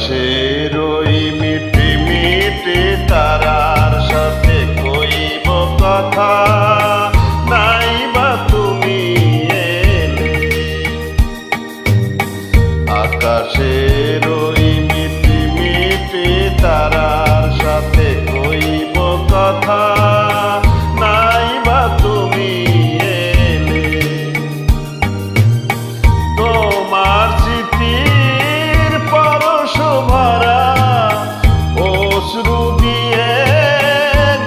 আকাশের ওই মিটি মিটি তারার সাথে কইব কথা, নাই বা তুমি এলে। আকাশের ওই মিটি মিটি তারার সাথে কইব কথা, নাই বা তুমি এলে। তোমার স্মৃতির পরশ ভরা অশ্রু দিয়ে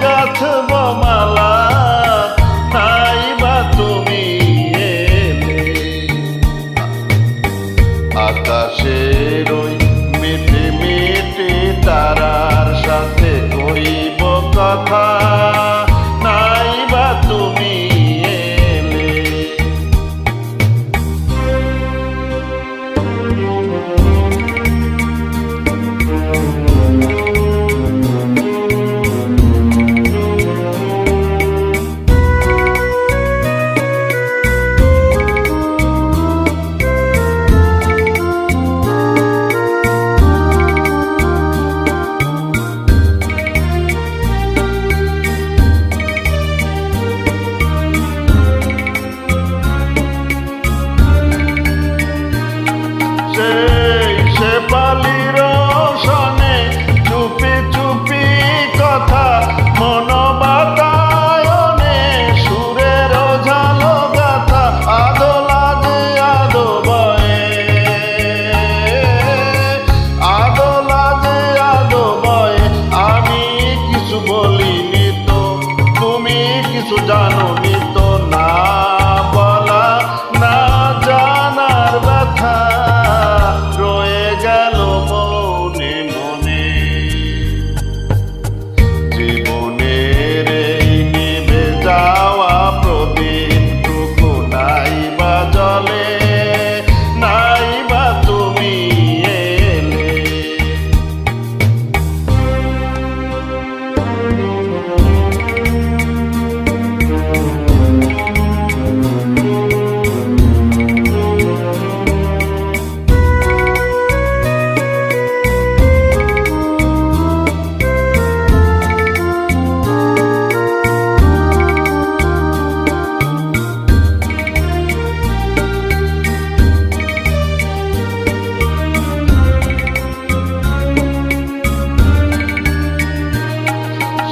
গাঁথব মালা, নাই বা তুমি এলে। আকাশের ওই মিটি মিটি তারার সাথে কইব কথা, নাই বা তুমি এলে। শেফালির সনে চুপি চুপি কথা, মন বাতায়নে সুরের ঝালো গাথা, আদোলা যে আদো বয়ে, আদোলা যে আদো বয়ে। আমি কিছু বলিনি তো, তুমি কিছু জানোনি তো, না বলা না জানার ব্যথা রয়ে গেল মনে মনে। জীবনের এই নিভে যাওয়া প্রদীপটুকু নাই বা জলে, নাই বা তুমি এলে।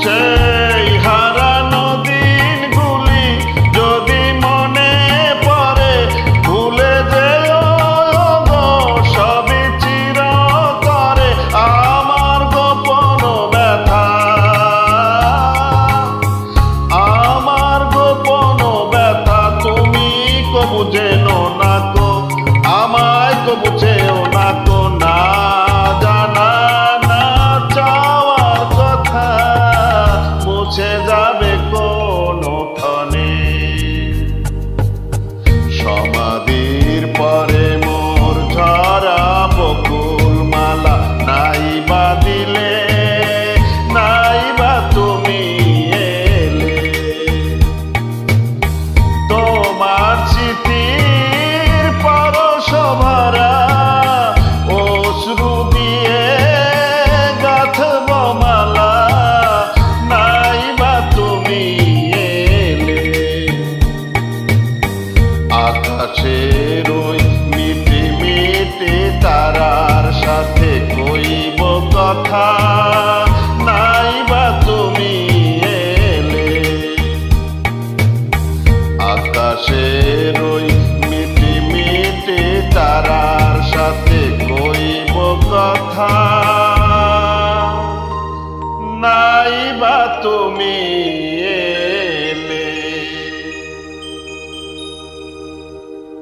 সেই হারানো দিনগুলি যদি মনে পড়ে, ভুলে যেও গো সবই চিরতরে। আমার গোপন ব্যথা, আমার গোপন ব্যথা তুমি কবু জেনো না গো, আমায় কবু চেও না গো। না জানা না চাওয়ার কথা মুছে যাবে কোনো ক্ষণে। সমাধির পরে মোর ঝরা বকুল মালা, নাই বা দিলে, নাই বা তুমি এলে। তোমার স্মৃতির পরশ ভরা অশ্রু দিয়ে গাঁথব মালা, নাই বা তুমি এলে। আকাশের ওই মিটি মিটি তারার সাথে কইব কথা, নাই বা তুমি এলে। আকাশের ওই মিটি মিটি তারার সাথে কইব কথা, নাই বা তুমি